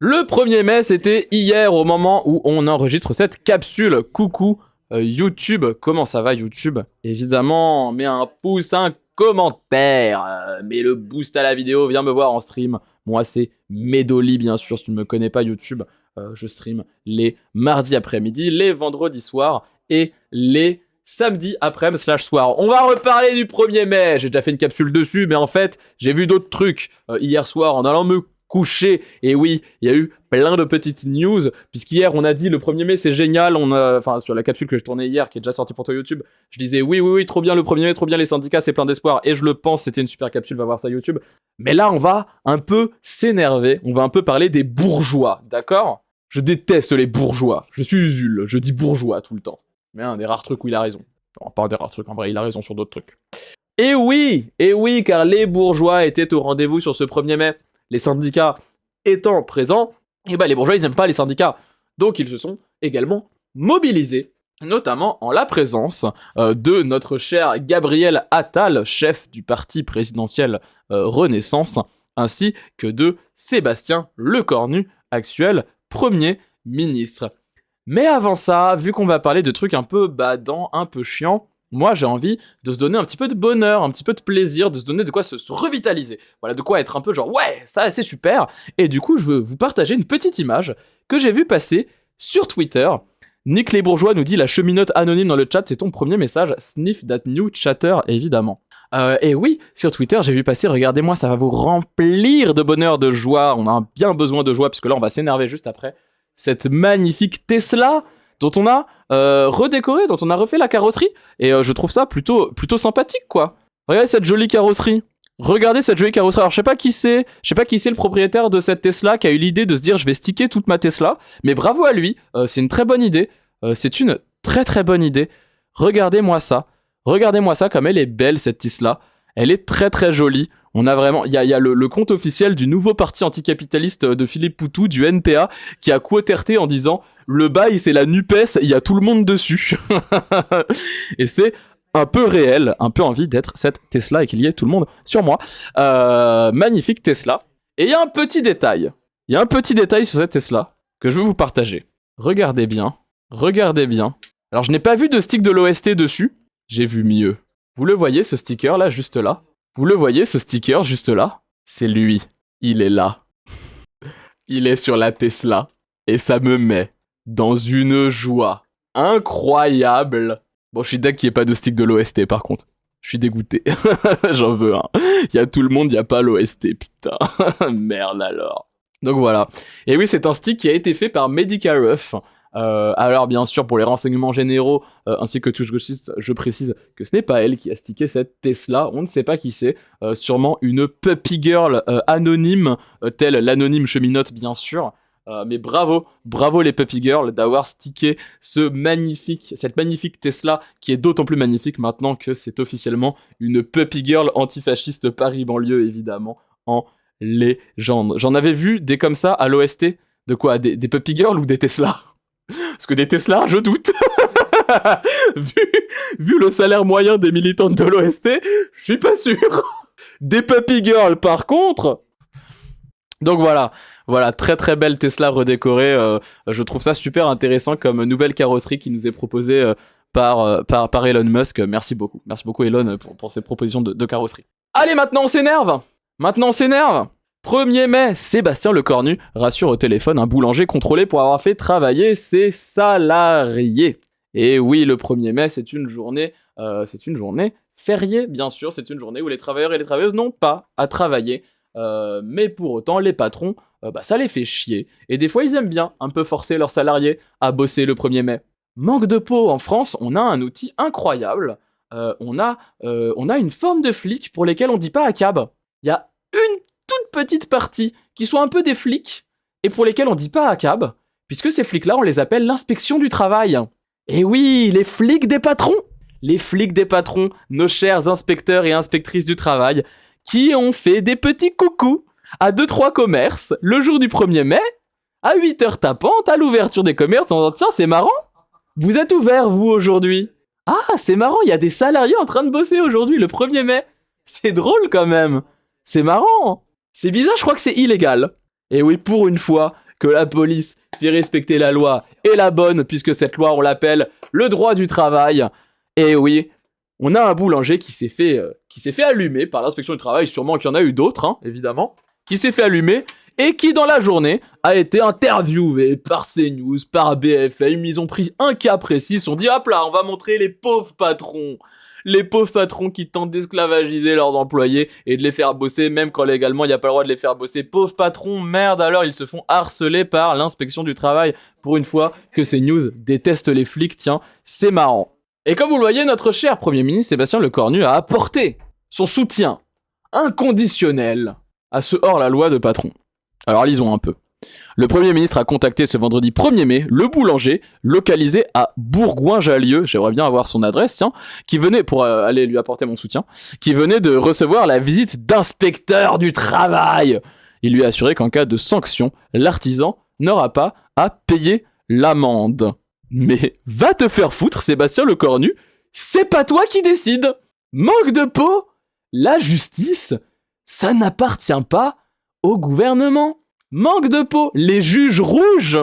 Le 1er mai, c'était hier au moment où on enregistre cette capsule. Coucou YouTube, comment ça va YouTube? Évidemment, mets un pouce, un commentaire, mets le boost à la vidéo, viens me voir en stream. Moi c'est Medoli bien sûr, si tu ne me connais pas YouTube, je stream les mardis après-midi, les vendredis soirs et les samedis après-midi / soir. On va reparler du 1er mai, j'ai déjà fait une capsule dessus, mais en fait j'ai vu d'autres trucs hier soir en allant me couché. Et oui, il y a eu plein de petites news, puisqu'hier on a dit le 1er mai c'est génial, enfin sur la capsule que je tournais hier, qui est déjà sortie pour toi YouTube, je disais oui, trop bien le 1er mai, trop bien les syndicats, c'est plein d'espoir, et je le pense, c'était une super capsule, va voir ça YouTube. Mais là on va un peu s'énerver, on va un peu parler des bourgeois, d'accord? Je déteste les bourgeois, je suis Usul, je dis bourgeois tout le temps. Mais un des rares trucs où il a raison. Non, pas un des rares trucs, en vrai il a raison sur d'autres trucs. Et oui, car les bourgeois étaient au rendez-vous sur ce 1er mai. Les syndicats étant présents, et les bourgeois ils aiment pas les syndicats, donc ils se sont également mobilisés, notamment en la présence de notre cher Gabriel Attal, chef du parti présidentiel Renaissance, ainsi que de Sébastien Lecornu, actuel Premier ministre. Mais avant ça, vu qu'on va parler de trucs un peu badants, un peu chiants, moi j'ai envie de se donner un petit peu de bonheur, un petit peu de plaisir, de se donner de quoi se revitaliser. Voilà, de quoi être un peu genre ouais, ça c'est super. Et du coup, je veux vous partager une petite image que j'ai vue passer sur Twitter. Nick les Bourgeois nous dit la cheminote anonyme dans le chat, c'est ton premier message. Sniff that new chatter, évidemment. Et oui, sur Twitter, j'ai vu passer, regardez-moi, ça va vous remplir de bonheur, de joie. On a bien besoin de joie, puisque là on va s'énerver juste après. Cette magnifique Tesla dont on a redécoré, dont on a refait la carrosserie, et je trouve ça plutôt sympathique, quoi. Regardez cette jolie carrosserie. Regardez cette jolie carrosserie. Alors je sais pas qui c'est le propriétaire de cette Tesla qui a eu l'idée de se dire je vais sticker toute ma Tesla, mais bravo à lui, c'est une très bonne idée. C'est une très très bonne idée. Regardez-moi ça comme elle est belle cette Tesla. Elle est très très jolie. On a vraiment, il y a le compte officiel du nouveau parti anticapitaliste de Philippe Poutou, du NPA, qui a quoterté en disant le bail c'est la NUPES, il y a tout le monde dessus. Et c'est un peu réel, un peu envie d'être cette Tesla et qu'il y ait tout le monde sur moi. Magnifique Tesla. Et il y a un petit détail sur cette Tesla que je veux vous partager. Regardez bien. Alors je n'ai pas vu de stick de l'OST dessus, j'ai vu mieux. Vous le voyez ce sticker là, juste là? C'est lui. Il est là. Il est sur la Tesla. Et ça me met dans une joie incroyable. Bon, je suis deg qu'il n'y ait pas de stick de l'OST par contre. Je suis dégoûté. J'en veux un. Il y a tout le monde, il n'y a pas l'OST, putain. Merde alors. Donc voilà. Et oui, c'est un stick qui a été fait par Medicaruff. Alors bien sûr pour les renseignements généraux ainsi que touche gauchiste, je précise que ce n'est pas elle qui a stické cette Tesla, on ne sait pas qui c'est, sûrement une puppy girl anonyme, telle l'anonyme cheminote bien sûr, mais bravo les puppy girls d'avoir stické cette magnifique Tesla qui est d'autant plus magnifique maintenant que c'est officiellement une puppy girl antifasciste Paris banlieue évidemment en légende. J'en avais vu des comme ça à l'OST, de quoi, des puppy girls ou des Tesla? Parce que des Tesla, je doute. vu le salaire moyen des militantes de l'OST, je suis pas sûr. Des puppy girls, par contre. Donc voilà, très très belle Tesla redécorée. Je trouve ça super intéressant comme nouvelle carrosserie qui nous est proposée par Elon Musk. Merci beaucoup Elon pour ces propositions de carrosserie. Allez, maintenant on s'énerve. 1er mai, Sébastien Lecornu rassure au téléphone un boulanger contrôlé pour avoir fait travailler ses salariés. Et oui, le 1er mai, c'est une journée fériée, bien sûr. C'est une journée où les travailleurs et les travailleuses n'ont pas à travailler. Mais pour autant, les patrons, ça les fait chier. Et des fois, ils aiment bien un peu forcer leurs salariés à bosser le 1er mai. Manque de peau, en France, on a un outil incroyable. On a une forme de flic pour lesquels on dit pas à cab. Il y a une toute petite partie qui sont un peu des flics et pour lesquels on dit pas à cab, puisque ces flics-là, on les appelle l'inspection du travail. Et oui, les flics des patrons, nos chers inspecteurs et inspectrices du travail, qui ont fait des petits coucous à 2-3 commerces le jour du 1er mai, à 8h tapantes, à l'ouverture des commerces, en disant tiens, c'est marrant, vous êtes ouverts, vous, aujourd'hui. Ah, c'est marrant, il y a des salariés en train de bosser aujourd'hui, le 1er mai. C'est drôle quand même. C'est marrant. C'est bizarre, je crois que c'est illégal. Et oui, pour une fois que la police fait respecter la loi est la bonne, puisque cette loi, on l'appelle le droit du travail. Et oui, on a un boulanger qui s'est fait allumer par l'inspection du travail, sûrement qu'il y en a eu d'autres, hein, évidemment, qui s'est fait allumer et qui, dans la journée, a été interviewé par CNews, par BFM. Ils ont pris un cas précis, ils se sont dit, hop là, on va montrer les pauvres patrons qui tentent d'esclavagiser leurs employés et de les faire bosser, même quand légalement il n'y a pas le droit de les faire bosser. Pauvres patrons, merde, alors ils se font harceler par l'inspection du travail. Pour une fois que CNews déteste les flics, tiens, c'est marrant. Et comme vous le voyez, notre cher Premier ministre Sébastien Lecornu a apporté son soutien inconditionnel à ce hors-la-loi de patron. Alors lisons un peu. Le Premier ministre a contacté ce vendredi 1er mai le boulanger localisé à Bourgoin-Jallieu, j'aimerais bien avoir son adresse, tiens, qui venait, pour aller lui apporter mon soutien, qui venait de recevoir la visite d'inspecteur du travail. Il lui a assuré qu'en cas de sanction, l'artisan n'aura pas à payer l'amende. Mais va te faire foutre, Sébastien Lecornu, c'est pas toi qui décide. Manque de peau, la justice, ça n'appartient pas au gouvernement. Manque de peau, les juges rouges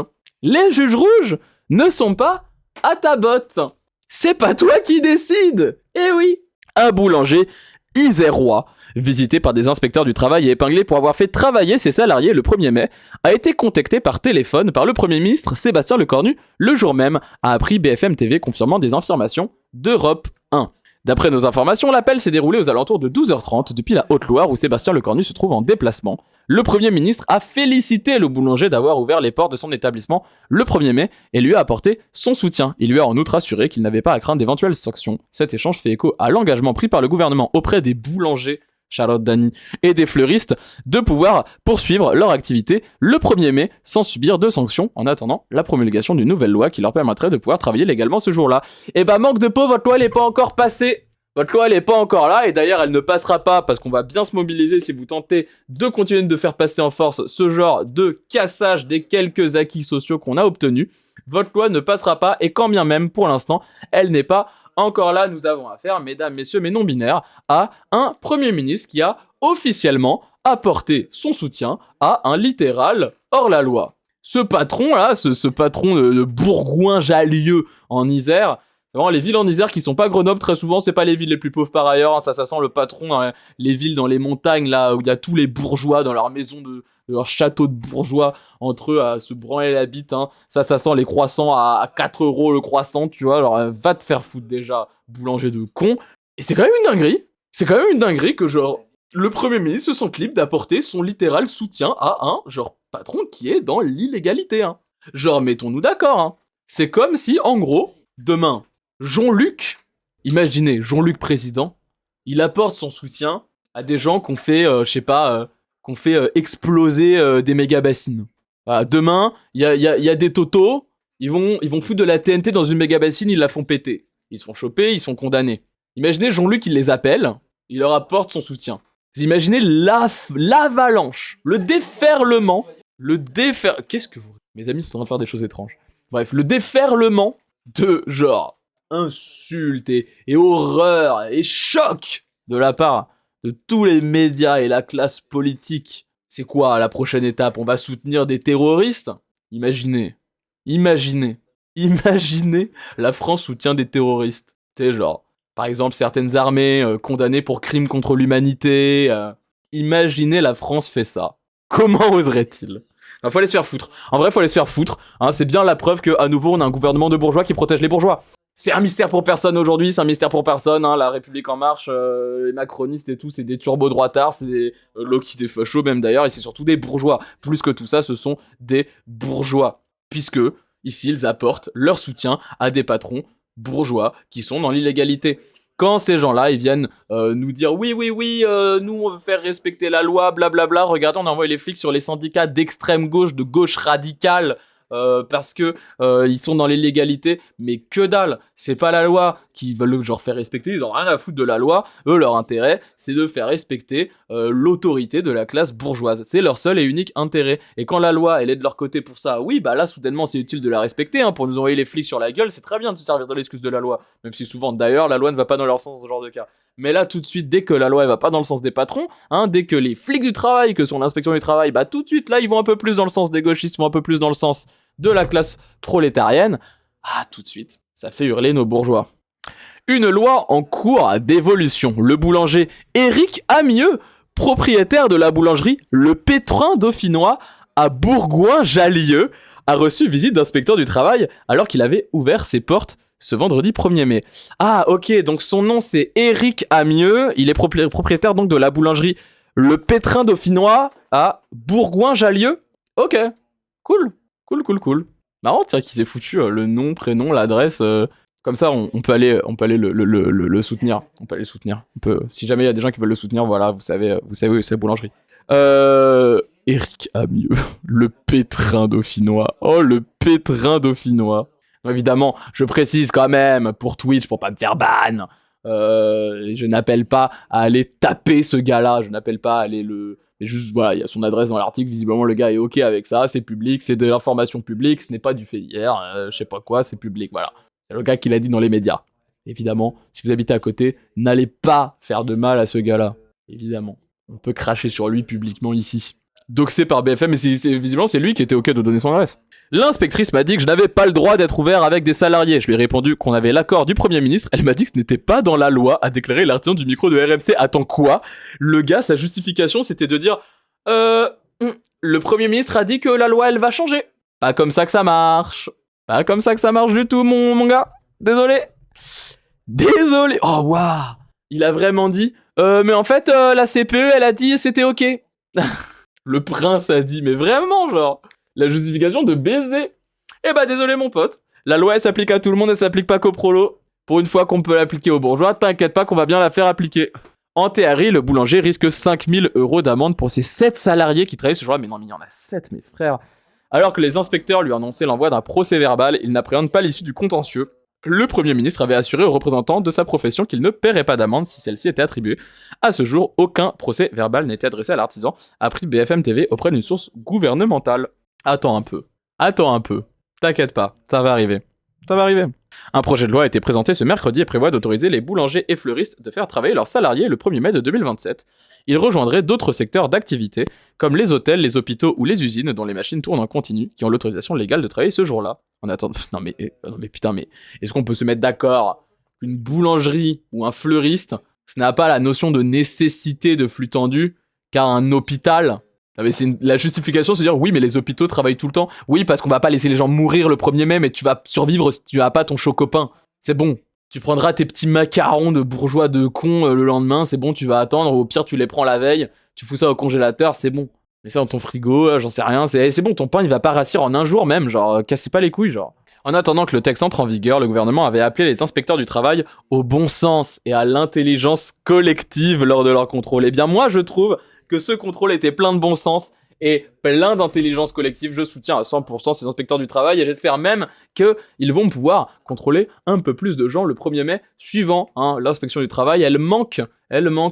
ne sont pas à ta botte. C'est pas toi qui décide. Eh oui. Un boulanger isérois, visité par des inspecteurs du travail et épinglé pour avoir fait travailler ses salariés le 1er mai, a été contacté par téléphone par le Premier ministre Sébastien Lecornu le jour même, a appris BFM TV confirmant des informations d'Europe 1. D'après nos informations, l'appel s'est déroulé aux alentours de 12h30 depuis la Haute-Loire où Sébastien Lecornu se trouve en déplacement. Le Premier ministre a félicité le boulanger d'avoir ouvert les portes de son établissement le 1er mai et lui a apporté son soutien. Il lui a en outre assuré qu'il n'avait pas à craindre d'éventuelles sanctions. Cet échange fait écho à l'engagement pris par le gouvernement auprès des boulangers, Charlotte Dany, et des fleuristes de pouvoir poursuivre leur activité le 1er mai sans subir de sanctions en attendant la promulgation d'une nouvelle loi qui leur permettrait de pouvoir travailler légalement ce jour-là. Et bah manque de peau, votre loi elle est pas encore passée. Votre loi, elle est pas encore là, et d'ailleurs, elle ne passera pas parce qu'on va bien se mobiliser si vous tentez de continuer de faire passer en force ce genre de cassage des quelques acquis sociaux qu'on a obtenus. Votre loi ne passera pas, et quand bien même, pour l'instant, elle n'est pas encore là. Nous avons affaire, mesdames, messieurs, mais non-binaires, à un Premier ministre qui a officiellement apporté son soutien à un littéral hors-la-loi. Ce patron-là, ce patron de Bourgoin-Jallieu en Isère, vraiment, les villes en Isère qui sont pas Grenoble, très souvent, c'est pas les villes les plus pauvres par ailleurs. Hein, ça sent le patron dans les villes dans les montagnes, là, où il y a tous les bourgeois dans leur maison de leur château de bourgeois, entre eux à se branler la bite. Hein. Ça sent les croissants à 4 € le croissant, tu vois. Alors, va te faire foutre déjà, boulanger de con. Et c'est quand même une dinguerie. C'est quand même une dinguerie que, genre, le Premier ministre se sent libre d'apporter son littéral soutien à un, genre, patron qui est dans l'illégalité. Hein. Genre, mettons-nous d'accord. Hein. C'est comme si, en gros, demain, Jean-Luc, imaginez, Jean-Luc président, il apporte son soutien à des gens qu'on fait, exploser des méga-bassines. Voilà, demain, il y a des totos, ils vont foutre de la TNT dans une méga-bassine, ils la font péter. Ils se font choper, ils sont condamnés. Imaginez Jean-Luc, il les appelle, il leur apporte son soutien. Vous imaginez l'avalanche, le déferlement, Qu'est-ce que vous... Mes amis sont en train de faire des choses étranges. Bref, le déferlement de genre insultes et horreur et choc de la part de tous les médias et la classe politique. C'est quoi la prochaine étape? On va soutenir des terroristes? Imaginez la France soutient des terroristes. Tu sais, genre, par exemple, certaines armées condamnées pour crimes contre l'humanité. Imaginez la France fait ça. Comment oserait-il? Il faut aller se faire foutre. En vrai, faut aller se faire foutre. Hein, c'est bien la preuve qu'à nouveau, on a un gouvernement de bourgeois qui protège les bourgeois. C'est un mystère pour personne aujourd'hui, c'est un mystère pour personne. Hein, la République En Marche, les macronistes et tout, c'est des turbo-droitards, c'est des Loki des fachos même d'ailleurs, et c'est surtout des bourgeois. Plus que tout ça, ce sont des bourgeois. Puisque, ici, ils apportent leur soutien à des patrons bourgeois qui sont dans l'illégalité. Quand ces gens-là, ils viennent nous dire oui, nous on veut faire respecter la loi, blablabla, regardez, on envoie les flics sur les syndicats d'extrême gauche, de gauche radicale, parce que ils sont dans l'illégalité, mais que dalle, c'est pas la loi. qui veulent genre faire respecter, ils ont rien à foutre de la loi. Eux, leur intérêt, c'est de faire respecter l'autorité de la classe bourgeoise. C'est leur seul et unique intérêt. Et quand la loi, elle est de leur côté pour ça, oui, bah là, soudainement, c'est utile de la respecter, hein, pour nous envoyer les flics sur la gueule, c'est très bien de se servir de l'excuse de la loi. Même si souvent, d'ailleurs, la loi ne va pas dans leur sens dans ce genre de cas. Mais là, tout de suite, dès que la loi, elle va pas dans le sens des patrons, hein, dès que les flics du travail, que sont l'inspection du travail, bah tout de suite, là, ils vont un peu plus dans le sens des gauchistes, ils vont un peu plus dans le sens de la classe prolétarienne. Ah, tout de suite, ça fait hurler nos bourgeois. Une loi en cours d'évolution. Le boulanger Éric Amieux, propriétaire de la boulangerie Le Pétrin Dauphinois à Bourgoin-Jallieu, a reçu visite d'inspecteur du travail alors qu'il avait ouvert ses portes ce vendredi 1er mai. Ah, ok, donc son nom c'est Éric Amieux, il est propriétaire donc de la boulangerie Le Pétrin Dauphinois à Bourgoin-Jallieu. Ok, cool. Marrant, tiens, qu'ils aient foutu le nom, prénom, l'adresse. Comme ça, on peut aller le soutenir. On peut aller le soutenir. Si jamais il y a des gens qui veulent le soutenir, voilà, vous savez où c'est la boulangerie. Éric Amieux, le Pétrin Dauphinois. Oh, le Pétrin Dauphinois. Évidemment, je précise quand même pour Twitch, pour pas me faire ban. Je n'appelle pas à aller taper ce gars-là. Je n'appelle pas à aller le... Mais juste, voilà, il y a son adresse dans l'article, visiblement le gars est ok avec ça, c'est public, c'est de l'information publique, ce n'est pas du fait hier, je sais pas quoi, c'est public, voilà. C'est le gars qui l'a dit dans les médias. Évidemment, si vous habitez à côté, n'allez pas faire de mal à ce gars-là. Évidemment. On peut cracher sur lui publiquement ici. Doxé par BFM, mais visiblement c'est lui qui était ok de donner son adresse. L'inspectrice m'a dit que je n'avais pas le droit d'être ouvert avec des salariés. Je lui ai répondu qu'on avait l'accord du Premier ministre. Elle m'a dit que ce n'était pas dans la loi, a déclaré l'artisan du micro de RMC. Attends quoi ? Le gars, sa justification, c'était de dire le Premier ministre a dit que la loi, elle va changer. Pas comme ça que ça marche. Pas comme ça que ça marche du tout, mon gars. Désolé. Oh, waouh. Il a vraiment dit mais en fait, la CPE, elle a dit c'était ok. Le prince a dit, mais vraiment, genre, la justification de baiser. Eh bah, désolé, mon pote. La loi, elle s'applique à tout le monde, elle s'applique pas qu'aux prolos. Pour une fois qu'on peut l'appliquer aux bourgeois, t'inquiète pas qu'on va bien la faire appliquer. En théorie, le boulanger risque 5000 € d'amende pour ses 7 salariés qui travaillent ce jour-là. Mais non, mais il y en a 7, mes frères. Alors que les inspecteurs lui ont annoncé l'envoi d'un procès verbal, il n'appréhende pas l'issue du contentieux. Le Premier ministre avait assuré aux représentants de sa profession qu'il ne paierait pas d'amende si celle-ci était attribuée. À ce jour, aucun procès verbal n'était adressé à l'artisan, a pris BFM TV auprès d'une source gouvernementale. Attends un peu. T'inquiète pas, ça va arriver. Un projet de loi a été présenté ce mercredi et prévoit d'autoriser les boulangers et fleuristes de faire travailler leurs salariés le 1er mai de 2027. Ils rejoindraient d'autres secteurs d'activité, comme les hôtels, les hôpitaux ou les usines dont les machines tournent en continu, qui ont l'autorisation légale de travailler ce jour-là. En attendant... Non mais putain, mais est-ce qu'on peut se mettre d'accord qu'une boulangerie ou un fleuriste, ce n'a pas la notion de nécessité de flux tendu, car un hôpital... Non mais la justification, c'est de dire oui, mais les hôpitaux travaillent tout le temps. Oui, parce qu'on va pas laisser les gens mourir le 1er mai, mais tu vas survivre si tu as pas ton chocopain. C'est bon. Tu prendras tes petits macarons de bourgeois de con le lendemain, c'est bon, tu vas attendre. Au pire, tu les prends la veille, tu fous ça au congélateur, c'est bon. Mets ça dans ton frigo, j'en sais rien. C'est bon, ton pain, il va pas rassir en un jour même, genre, cassez pas les couilles, genre. En attendant que le texte entre en vigueur, le gouvernement avait appelé les inspecteurs du travail au bon sens et à l'intelligence collective lors de leur contrôle. Eh bien, moi, je trouve que ce contrôle était plein de bon sens et plein d'intelligence collective. Je soutiens à 100% ces inspecteurs du travail et j'espère même qu'ils vont pouvoir contrôler un peu plus de gens le 1er mai suivant. L'inspection du travail, elle manque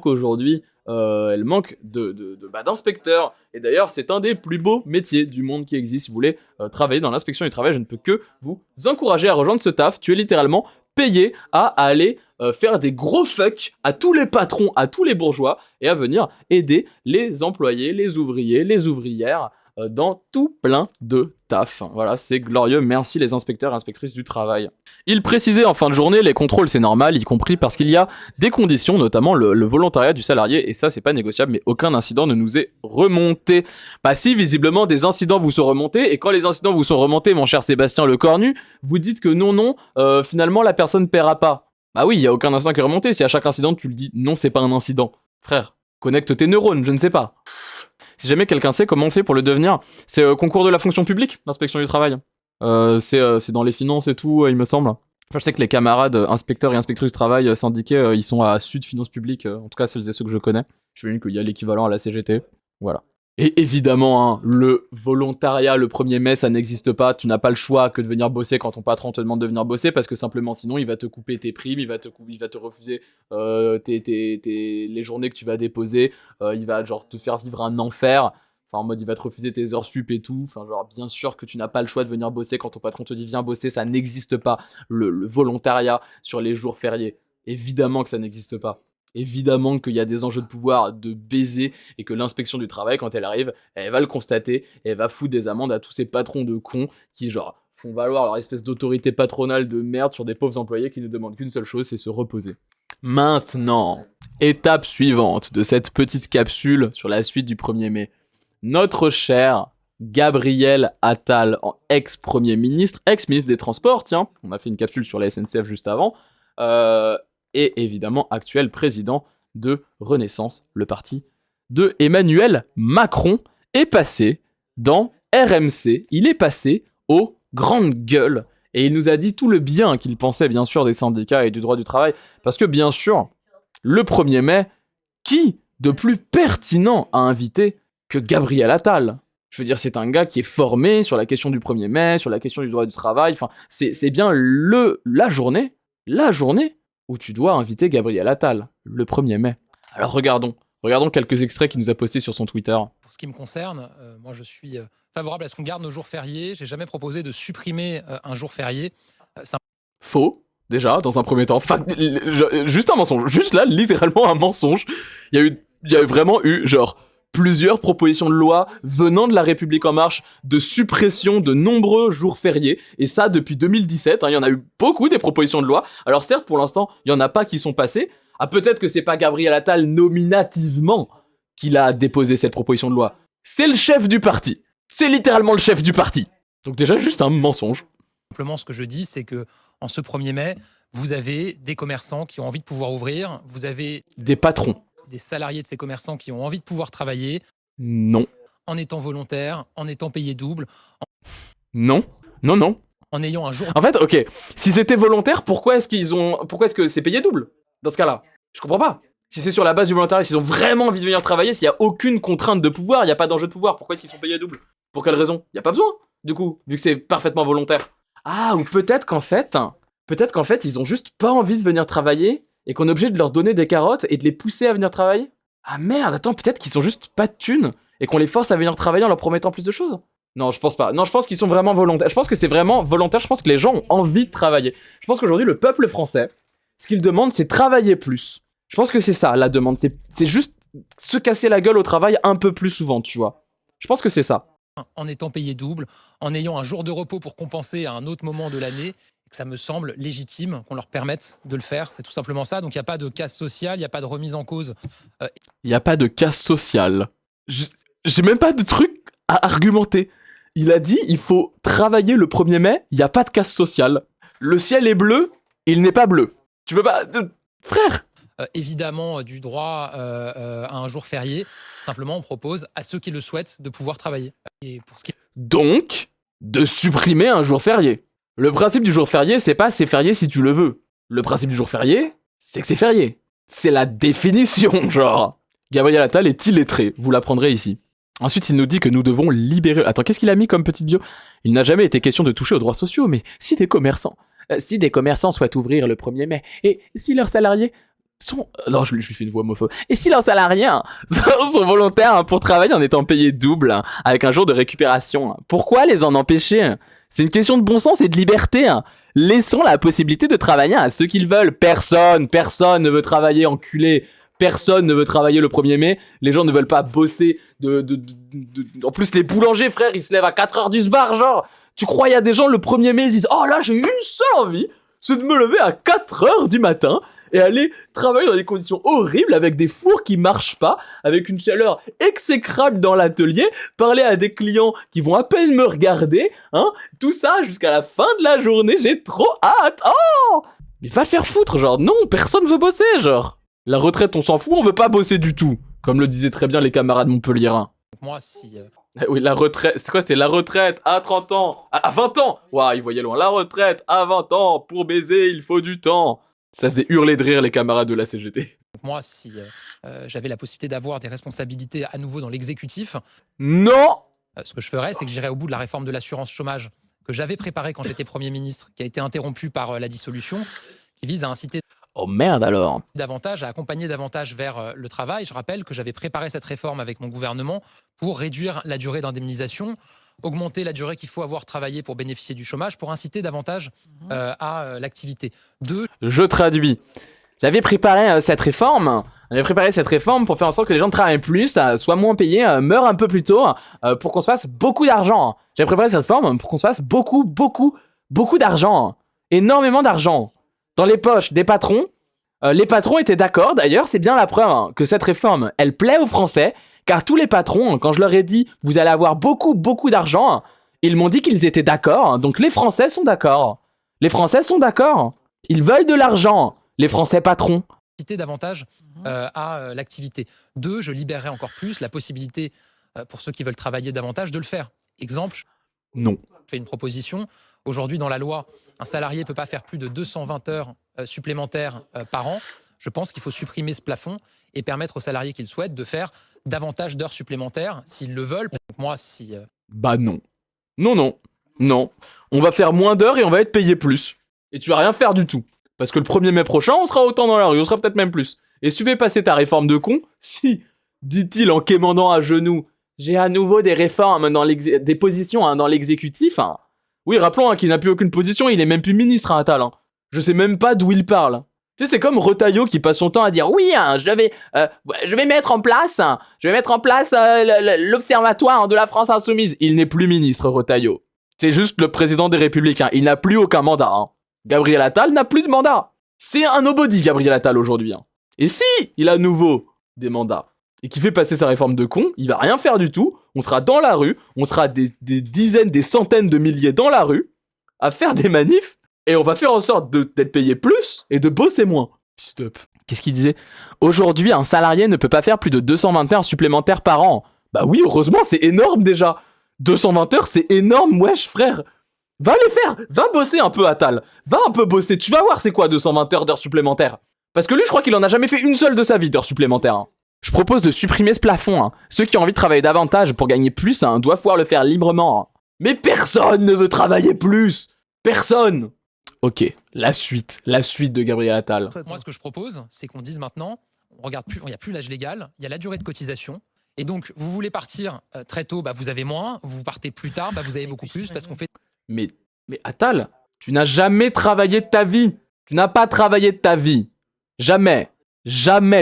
aujourd'hui. Elle manque d'inspecteurs. Et d'ailleurs, c'est un des plus beaux métiers du monde qui existe. Si vous voulez travailler dans l'inspection du travail, je ne peux que vous encourager à rejoindre ce taf. Tu es littéralement payé à aller faire des gros fuck à tous les patrons, à tous les bourgeois, et à venir aider les employés, les ouvriers, les ouvrières dans tout plein de taf. Voilà, c'est glorieux. Merci les inspecteurs et inspectrices du travail. Il précisait en fin de journée, les contrôles c'est normal, y compris parce qu'il y a des conditions, notamment le volontariat du salarié, et ça c'est pas négociable, mais aucun incident ne nous est remonté. Bah si, visiblement des incidents vous sont remontés, et quand les incidents vous sont remontés, mon cher Sébastien Lecornu, vous dites que non, finalement la personne paiera pas. Bah oui, il y a aucun incident qui est remonté, si à chaque incident tu le dis non c'est pas un incident. Frère, connecte tes neurones, je ne sais pas. Si jamais quelqu'un sait comment on fait pour le devenir, c'est concours de la fonction publique, l'inspection du travail. C'est dans les finances et tout, il me semble. Enfin, je sais que les camarades inspecteurs et inspectrices du travail syndiqués, ils sont à Sud Finances Publiques, en tout cas celles et ceux que je connais. Je me dis qu'il y a l'équivalent à la CGT, voilà. Et évidemment, hein, le volontariat le 1er mai, ça n'existe pas. Tu n'as pas le choix que de venir bosser quand ton patron te demande de venir bosser, parce que simplement sinon, il va te couper tes primes, il va te refuser les journées que tu vas déposer, il va genre te faire vivre un enfer. Enfin, en mode, il va te refuser tes heures sup et tout. Enfin, genre, bien sûr que tu n'as pas le choix de venir bosser quand ton patron te dit viens bosser, ça n'existe pas. Le volontariat sur les jours fériés. Évidemment que ça n'existe pas. Évidemment qu'il y a des enjeux de pouvoir, de baiser, et que l'inspection du travail, quand elle arrive, elle va le constater, et elle va foutre des amendes à tous ces patrons de cons qui, genre, font valoir leur espèce d'autorité patronale de merde sur des pauvres employés qui ne demandent qu'une seule chose, c'est se reposer. Maintenant, étape suivante de cette petite capsule sur la suite du 1er mai. Notre cher Gabriel Attal, ex-premier ministre, ex-ministre des Transports, tiens, on a fait une capsule sur la SNCF juste avant, et évidemment actuel président de Renaissance, le parti de Emmanuel Macron, est passé dans RMC, il est passé aux grandes gueules, et il nous a dit tout le bien qu'il pensait bien sûr des syndicats et du droit du travail, parce que bien sûr, le 1er mai, qui de plus pertinent à inviter que Gabriel Attal? Je veux dire, c'est un gars qui est formé sur la question du 1er mai, sur la question du droit du travail, enfin, c'est bien la journée où tu dois inviter Gabriel Attal, le 1er mai. Alors regardons quelques extraits qu'il nous a postés sur son Twitter. Pour ce qui me concerne, moi je suis favorable à ce qu'on garde nos jours fériés. J'ai jamais proposé de supprimer un jour férié. Faux, déjà, dans un premier temps. Juste un mensonge. Juste là, littéralement un mensonge. Il y a vraiment eu, genre, plusieurs propositions de loi venant de La République En Marche de suppression de nombreux jours fériés, et ça depuis 2017, hein, il y en a eu beaucoup des propositions de loi. Alors certes, pour l'instant, il y en a pas qui sont passées. Ah, peut-être que c'est pas Gabriel Attal nominativement qu'il a déposé cette proposition de loi. C'est le chef du parti. C'est littéralement le chef du parti. Donc déjà, juste un mensonge. Simplement, ce que je dis, c'est que en ce 1er mai, vous avez des commerçants qui ont envie de pouvoir ouvrir, vous avez des patrons, des salariés de ces commerçants qui ont envie de pouvoir travailler. Non. En étant volontaire, en étant payé double. Non. En ayant un jour. En fait, ok, si c'était volontaire, pourquoi est-ce que c'est payé double dans ce cas-là? Je comprends pas. Si c'est sur la base du volontariat, s'ils ont vraiment envie de venir travailler, s'il y a aucune contrainte de pouvoir, il y a pas d'enjeu de pouvoir, pourquoi est-ce qu'ils sont payés double? Pour quelle raison? Il y a pas besoin, du coup, vu que c'est parfaitement volontaire. Ah, ou peut-être qu'en fait, ils ont juste pas envie de venir travailler et qu'on est obligé de leur donner des carottes et de les pousser à venir travailler. Ah merde, attends, peut-être qu'ils ont juste pas de thunes et qu'on les force à venir travailler en leur promettant plus de choses. Non, je pense pas. Non, je pense qu'ils sont vraiment volontaires. Je pense que c'est vraiment volontaire. Je pense que les gens ont envie de travailler. Je pense qu'aujourd'hui, le peuple français, ce qu'il demande, c'est travailler plus. Je pense que c'est ça, la demande. C'est juste se casser la gueule au travail un peu plus souvent, tu vois. Je pense que c'est ça. En étant payé double, en ayant un jour de repos pour compenser à un autre moment de l'année, que ça me semble légitime qu'on leur permette de le faire. C'est tout simplement ça. Donc il n'y a pas de casse sociale, il n'y a pas de remise en cause. Il n'y a pas de casse sociale. J'ai même pas de truc à argumenter. Il a dit il faut travailler le 1er mai, il n'y a pas de casse sociale. Le ciel est bleu, il n'est pas bleu. Tu peux pas... Frère, évidemment du droit à un jour férié. Simplement, on propose à ceux qui le souhaitent de pouvoir travailler. Et pour ce qui... Donc, de supprimer un jour férié. Le principe du jour férié, c'est pas c'est férié si tu le veux. Le principe du jour férié, c'est que c'est férié. C'est la définition, genre. Gabriel Attal est illettré, vous l'apprendrez ici. Ensuite, il nous dit que nous devons libérer... Attends, qu'est-ce qu'il a mis comme petite bio? Il n'a jamais été question de toucher aux droits sociaux, mais si des commerçants souhaitent ouvrir le 1er mai, et si leurs salariés sont... Non, je lui fais une voix homophobe. Et si leurs salariés sont volontaires pour travailler en étant payés double, avec un jour de récupération, pourquoi les en empêcher? C'est une question de bon sens et de liberté. Laissons la possibilité de travailler à ceux qu'ils veulent. Personne ne veut travailler, enculé. Personne ne veut travailler le 1er mai. Les gens ne veulent pas bosser. En plus, les boulangers, frère, ils se lèvent à 4h du bar, genre. Tu crois, il y a des gens, le 1er mai, ils disent « Oh là, j'ai une seule envie, c'est de me lever à 4h du matin et aller travailler dans des conditions horribles avec des fours qui marchent pas, avec une chaleur exécrable dans l'atelier, parler à des clients qui vont à peine me regarder, hein, tout ça jusqu'à la fin de la journée, j'ai trop hâte. Oh, mais va te faire foutre, genre, non, personne veut bosser, genre. La retraite, on s'en fout, on veut pas bosser du tout, comme le disaient très bien les camarades montpelliérains. Moi, si... Oui, la retraite, c'est quoi? C'était la retraite à 30 ans, à 20 ans. Waouh, ils voyaient loin. La retraite à 20 ans, pour baiser, il faut du temps. Ça faisait hurler de rire les camarades de la CGT. moi, si j'avais la possibilité d'avoir des responsabilités à nouveau dans l'exécutif, Non. ce que je ferais, c'est que j'irais au bout de la réforme de l'assurance chômage que j'avais préparée quand j'étais Premier ministre, qui a été interrompue par la dissolution, qui vise à inciter Oh merde alors. davantage, à accompagner davantage vers le travail. Je rappelle que j'avais préparé cette réforme avec mon gouvernement pour réduire la durée d'indemnisation, augmenter la durée qu'il faut avoir travaillé pour bénéficier du chômage, pour inciter davantage à l'activité. Je traduis. J'avais préparé cette réforme. J'avais préparé cette réforme pour faire en sorte que les gens travaillent plus, soient moins payés, meurent un peu plus tôt, pour qu'on se fasse beaucoup d'argent. J'avais préparé cette réforme pour qu'on se fasse beaucoup d'argent. Énormément d'argent. Dans les poches des patrons. Les patrons étaient d'accord, d'ailleurs, c'est bien la preuve que cette réforme, elle plaît aux Français, car tous les patrons, quand je leur ai dit, vous allez avoir beaucoup d'argent, ils m'ont dit qu'ils étaient d'accord, donc les Français sont d'accord. Les Français sont d'accord. Ils veulent de l'argent, les Français patrons. Inciter davantage à l'activité. 2, je libérerai encore plus la possibilité pour ceux qui veulent travailler davantage de le faire. Exemple, Non. je fais une proposition. Aujourd'hui, dans la loi, un salarié ne peut pas faire plus de 220 heures supplémentaires par an. Je pense qu'il faut supprimer ce plafond et permettre aux salariés qui le souhaitent de faire davantage d'heures supplémentaires s'ils le veulent. Donc moi, si Bah non. Non. On va faire moins d'heures et on va être payé plus. Et tu vas rien faire du tout. Parce que le 1er mai prochain, on sera autant dans la rue, on sera peut-être même plus. Et si tu fais passer ta réforme de con, si, dit-il en quémandant à genoux, j'ai à nouveau des réformes des positions dans l'exécutif. Oui, rappelons qu'il n'a plus aucune position, il est même plus ministre, Attal. Je sais même pas d'où il parle. Tu sais, c'est comme Retailleau qui passe son temps à dire oui, je vais mettre en place l'observatoire de la France insoumise. Il n'est plus ministre, Retailleau. C'est juste le président des Républicains. Il n'a plus aucun mandat. Gabriel Attal n'a plus de mandat. C'est un nobody, Gabriel Attal, aujourd'hui. Et si il a à nouveau des mandats et qu'il fait passer sa réforme de con, il va rien faire du tout. On sera dans la rue, on sera des dizaines, des centaines de milliers dans la rue à faire des manifs et on va faire en sorte d'être payé plus et de bosser moins. Stop. Qu'est-ce qu'il disait ? Aujourd'hui, un salarié ne peut pas faire plus de 220 heures supplémentaires par an. Bah oui, heureusement, c'est énorme déjà. 220 heures, c'est énorme, wesh, frère. Va les faire, va bosser un peu, Attal. Va un peu bosser, tu vas voir c'est quoi 220 heures d'heures supplémentaires. Parce que lui, je crois qu'il en a jamais fait une seule de sa vie d'heures supplémentaires. Je propose de supprimer ce plafond. Ceux qui ont envie de travailler davantage pour gagner plus doivent pouvoir le faire librement. Mais personne ne veut travailler plus. Personne. Ok, la suite de Gabriel Attal. moi, ce que je propose, c'est qu'on dise maintenant, on regarde plus, il n'y a plus l'âge légal, il y a la durée de cotisation. Et donc, vous voulez partir très tôt, bah, vous avez moins. Vous partez plus tard, bah, vous avez beaucoup plus parce qu'on fait. Mais Attal, tu n'as jamais travaillé de ta vie. Tu n'as pas travaillé de ta vie. Jamais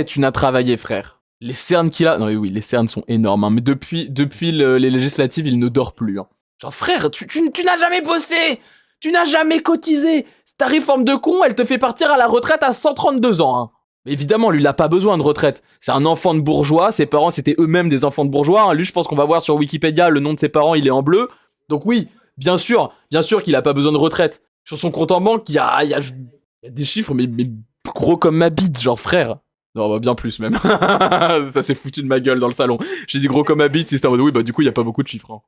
tu n'as travaillé, frère. Les cernes qu'il a... Non mais oui, les cernes sont énormes. Mais depuis les législatives, il ne dort plus. Genre, frère, tu n'as jamais bossé. Tu n'as jamais cotisé. Ta réforme de con, elle te fait partir à la retraite à 132 ans. Mais évidemment, lui, il n'a pas besoin de retraite. C'est un enfant de bourgeois. Ses parents, c'était eux-mêmes des enfants de bourgeois. Lui, je pense qu'on va voir sur Wikipédia, le nom de ses parents, il est en bleu. Donc oui, bien sûr qu'il n'a pas besoin de retraite. Sur son compte en banque, il y a des chiffres, mais gros comme ma bite, genre frère. Non, bah bien plus même. Ça s'est foutu de ma gueule dans le salon. J'ai dit gros comme ma bite, c'était en mode oui, bah du coup, il n'y a pas beaucoup de chiffres.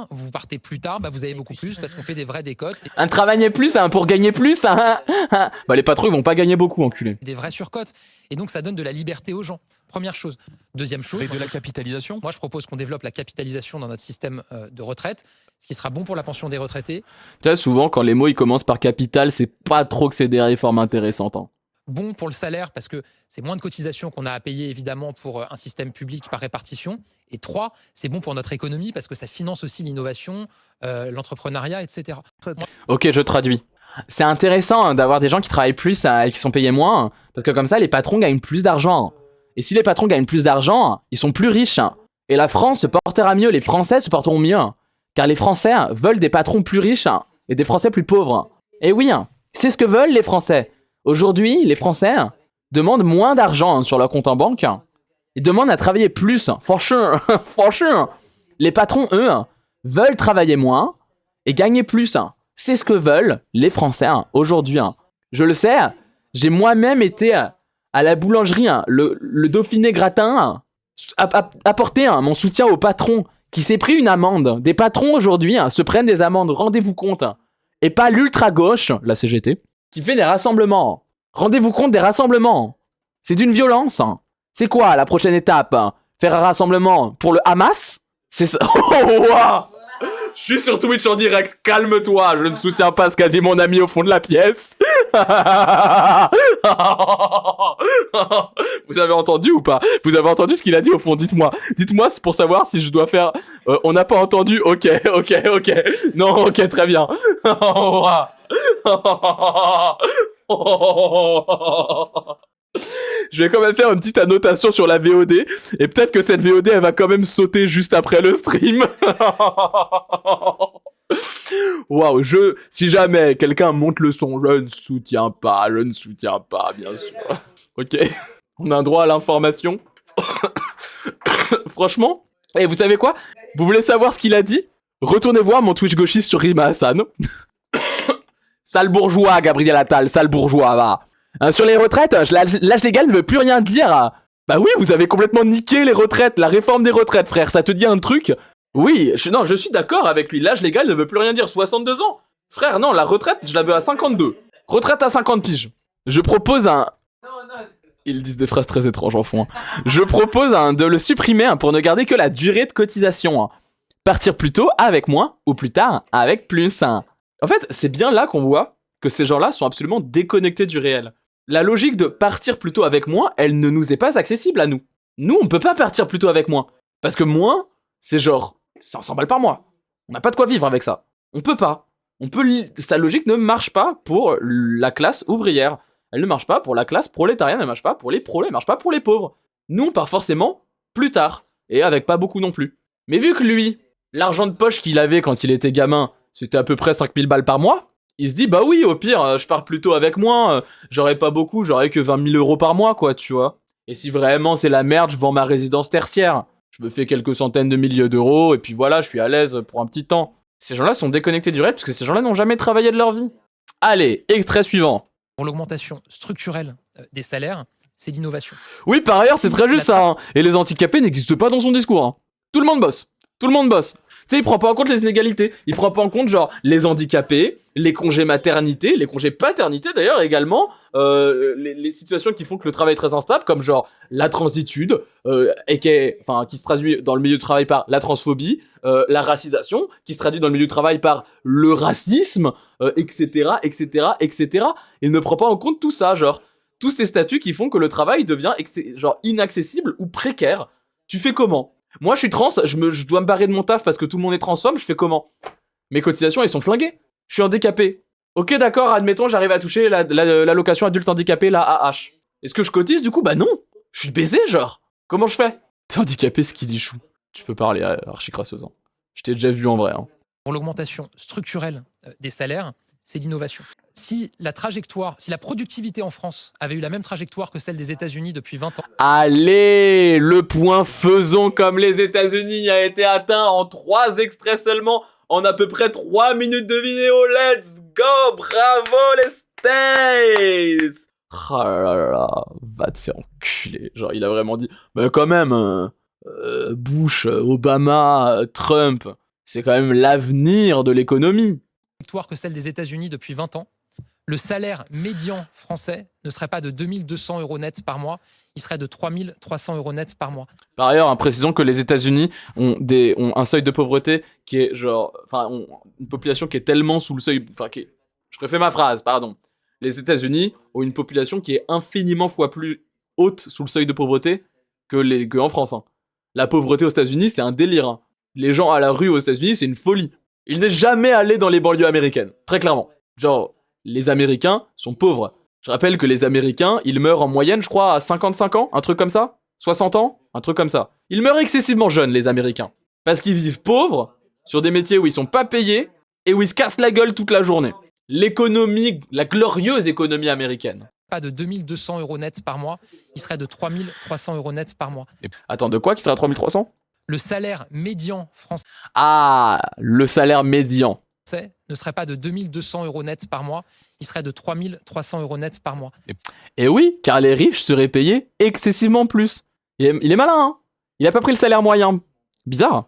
Vous partez plus tard, bah, vous avez beaucoup plus parce qu'on fait des vraies décotes. Travailler plus pour gagner plus. Bah les patrons, ils vont pas gagner beaucoup, enculés. Des vraies surcotes. Et donc, ça donne de la liberté aux gens. Première chose. Deuxième chose. Avec de la capitalisation. Moi, je propose qu'on développe la capitalisation dans notre système de retraite, ce qui sera bon pour la pension des retraités. Tu vois, souvent, quand les mots ils commencent par capital, c'est pas trop que c'est des réformes intéressantes. Bon pour le salaire parce que c'est moins de cotisations qu'on a à payer évidemment pour un système public par répartition. Et 3, c'est bon pour notre économie parce que ça finance aussi l'innovation, l'entrepreneuriat, etc. Ok, je traduis. C'est intéressant d'avoir des gens qui travaillent plus et qui sont payés moins parce que comme ça, les patrons gagnent plus d'argent. Et si les patrons gagnent plus d'argent, ils sont plus riches. Et la France se portera mieux, les Français se porteront mieux. Car les Français veulent des patrons plus riches et des Français plus pauvres. Et oui, c'est ce que veulent les Français. Aujourd'hui, les Français demandent moins d'argent sur leur compte en banque. Ils demandent à travailler plus. For sure. Les patrons, eux, veulent travailler moins et gagner plus. C'est ce que veulent les Français aujourd'hui. Je le sais, j'ai moi-même été à la boulangerie, le Dauphiné Gratin, apporter mon soutien au patron qui s'est pris une amende. Des patrons aujourd'hui se prennent des amendes, rendez-vous compte. Et pas l'ultra-gauche, la CGT, qui fait des rassemblements. Rendez-vous compte des rassemblements. C'est d'une violence. C'est quoi la prochaine étape? Faire un rassemblement pour le Hamas? C'est ça. Oh, wow. Je suis sur Twitch en direct, calme-toi, je ne soutiens pas ce qu'a dit mon ami au fond de la pièce. Vous avez entendu ou pas? Vous avez entendu ce qu'il a dit au fond? Dites-moi. Dites-moi pour savoir si je dois faire... on n'a pas entendu? Ok. Non, ok, très bien. Je vais quand même faire une petite annotation sur la VOD, et peut-être que cette VOD, elle va quand même sauter juste après le stream. Waouh, si jamais quelqu'un monte le son, je ne soutiens pas, bien sûr. Ok, on a un droit à l'information. Franchement, et vous savez quoi? Vous voulez savoir ce qu'il a dit? Retournez voir mon Twitch gauchiste sur Rima Hassan. Sale bourgeois, Gabriel Attal, sale bourgeois, va. Sur les retraites, l'âge légal ne veut plus rien dire. Bah oui, vous avez complètement niqué les retraites, la réforme des retraites, frère. Ça te dit un truc? Oui, je suis d'accord avec lui. L'âge légal ne veut plus rien dire. 62 ans. Frère, non, la retraite, je la veux à 52. Retraite à 50 piges. Je propose un... Ils disent des phrases très étranges en fond. Je propose de le supprimer pour ne garder que la durée de cotisation. Partir plus tôt avec moins ou plus tard avec plus. En fait, c'est bien là qu'on voit que ces gens-là sont absolument déconnectés du réel. La logique de partir plus tôt avec moins, elle ne nous est pas accessible à nous. Nous, on peut pas partir plus tôt avec moins. Parce que moins, c'est genre 500 balles par mois. On n'a pas de quoi vivre avec ça. On peut pas. Sa logique ne marche pas pour la classe ouvrière. Elle ne marche pas pour la classe prolétarienne, elle ne marche pas pour les proles, elle ne marche pas pour les pauvres. Nous, on part forcément plus tard. Et avec pas beaucoup non plus. Mais vu que lui, l'argent de poche qu'il avait quand il était gamin, c'était à peu près 5000 balles par mois, il se dit, bah oui, au pire, je pars plutôt avec moins, j'aurais pas beaucoup, j'aurais que 20 000 euros par mois, quoi, tu vois. Et si vraiment c'est la merde, je vends ma résidence tertiaire. Je me fais quelques centaines de milliers d'euros, et puis voilà, je suis à l'aise pour un petit temps. Ces gens-là sont déconnectés du réel, parce que ces gens-là n'ont jamais travaillé de leur vie. Allez, extrait suivant. Pour l'augmentation structurelle des salaires, c'est l'innovation. Oui, par ailleurs, c'est très juste ça, hein. Et les handicapés n'existent pas dans son discours, hein. Tout le monde bosse. Tu sais, il prend pas en compte les inégalités. Il prend pas en compte, genre, les handicapés, les congés maternité, les congés paternité d'ailleurs également, les situations qui font que le travail est très instable, comme genre la transitude, qui se traduit dans le milieu du travail par la transphobie, la racisation, qui se traduit dans le milieu du travail par le racisme, etc. Il ne prend pas en compte tout ça, genre, tous ces statuts qui font que le travail devient genre inaccessible ou précaire. Tu fais comment? Moi, je suis trans, je dois me barrer de mon taf parce que tout le monde est transphobe, je fais comment? Mes cotisations, elles sont flinguées. Je suis handicapé. Ok, d'accord, admettons, j'arrive à toucher l'allocation adulte handicapé, la AH. Est-ce que je cotise du coup? Bah non. Je suis baisé, genre. Comment je fais? T'es handicapé, Skillichou. Tu peux parler archi crasseusement. Je t'ai déjà vu en vrai, hein. Pour l'augmentation structurelle des salaires, c'est l'innovation. Si la productivité en France avait eu la même trajectoire que celle des États-Unis depuis 20 ans. Allez, le point faisons comme les États-Unis a été atteint en 3 extraits seulement, en à peu près 3 minutes de vidéo. Let's go, bravo les States. Oh là là, va te faire enculer. Genre, il a vraiment dit, bah quand même, Bush, Obama, Trump, c'est quand même l'avenir de l'économie. Trajectoire que celle des États-Unis depuis 20 ans. Le salaire médian français ne serait pas de 2200 € net par mois, il serait de 3300 € net par mois. Par ailleurs, précisons que les États-Unis ont un seuil de pauvreté qui est genre, une population qui est tellement sous le seuil, je refais ma phrase, pardon. Les États-Unis ont une population qui est infiniment fois plus haute sous le seuil de pauvreté que en France, hein. La pauvreté aux États-Unis, c'est un délire, hein. Les gens à la rue aux États-Unis, c'est une folie. Il n'est jamais allé dans les banlieues américaines, très clairement. Genre, les Américains sont pauvres. Je rappelle que les Américains, ils meurent en moyenne, je crois, à 55 ans, un truc comme ça. 60 ans, un truc comme ça. Ils meurent excessivement jeunes, les Américains. Parce qu'ils vivent pauvres, sur des métiers où ils sont pas payés, et où ils se cassent la gueule toute la journée. L'économie, la glorieuse économie américaine. Pas de 2200 € net par mois, il serait de 3300 € net par mois. Attends, de quoi qui serait à 3300? Le salaire médian français. Ah, le salaire médian ne serait pas de 2200 € net par mois, il serait de 3300 € net par mois. Et oui, car les riches seraient payés excessivement plus. Il est malin, hein. Il a pas pris le salaire moyen. Bizarre,